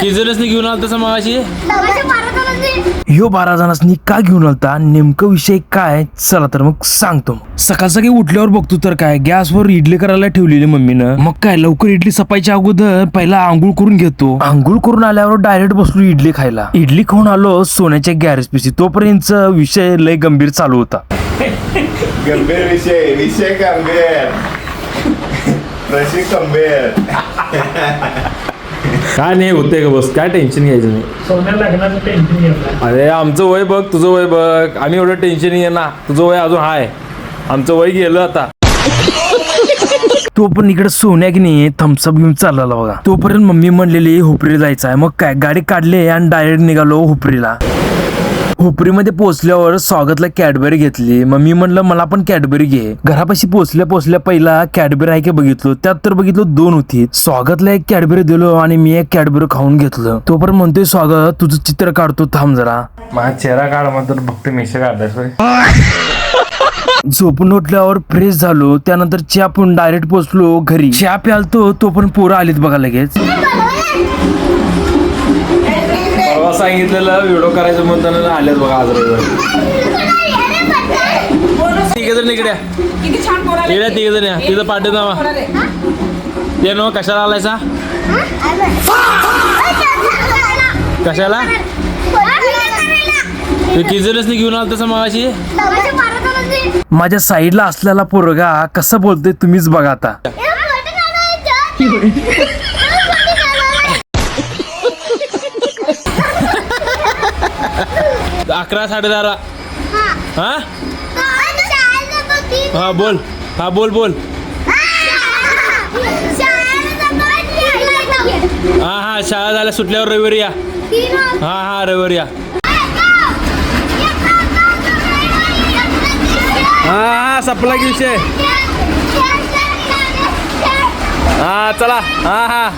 किजनसनी घेऊन आला तसं मागाशी ह्यो 12 जणांनी का घेऊन आलता नेमकं विषय काय चला तर मग सांगतो. सकाळ सकाळी उठल्यावर बघतो तर काय गॅसवर इडली करायला ठेवलेली मम्मीनं. मग काय लवकर इडली सपायच्या अगोदर पहिला आंघोळ करून घेतो. आंघोळ करून आल्यावर डायरेक्ट बसलो इडली खायला. इडली खाऊन आलो सोन्याच्या गॅरेज पिशी. तोपर्यंत विषय लय गंभीर चालू होता. गंभीर विषय गंभीर रसिक गंभीर. काय नाही होते का बस, काय टेन्शन घ्यायचं नाही. सोन्या लग्नाचं टेन्शन घेतलं. अरे आमचं वय बघ, तुझं वय बघ, आम्ही एवढं टेन्शन नाही ना. तुझं वय अजून हाय, आमचं वय गेलं आता. तो पण इकडे सोन्या की नाही थम्सअप घेऊन चालला बघा. तोपर्यंत मम्मी म्हणलेली हुपरी जायचं आहे. मग काय गाडी काढली आणि डायरेक्ट निघालो हुपरीला. हुपरीमध्ये पोहोचल्यावर स्वागतला कॅडबरी घेतली. मम्मी म्हणलं मला पण कॅडबरी घे. घरापाशी पोहोचल्या पहिला कॅडबरी आहे की बघितलो, त्यात तर बघितलो 2 होती. स्वागतला एक कॅडबरी दिलो आणि मी एक कॅडबरी खाऊन घेतलं. तोपर्यंत म्हणतोय स्वागत तुझं चित्र काढतो थांब जरा. माझा चेहरा काढ म्हणतो फक्त मेशा काढलाय. झोपून उठल्यावर फ्रेश झालो. त्यानंतर चहा पिऊन डायरेक्ट पोहोचलो घरी. चहा प्यालतो तो पण पोरं आलीत बघा लगेच. परवा सांगितलेलं व्हिडिओ करायचं म्हणताना आलेच बघा आज रविवार. तिघे जण इकडे तिघे जण या. तिथं पाठवत नावा ते नो कशाला आलायचा, कशाला किजनसनी घेऊन आला तसं मागाशी. माझ्या साईडला असलेला पोरगा कसं बोलतोय तुम्हीच बघा आता. 11 11:30. हा हा बोल, हा बोल बोल. हा हा शाळा झाल्या सुटल्यावर रविवारी या. हा हा रविवारी या. हा हा सपला की विषय. हा चला. हा हा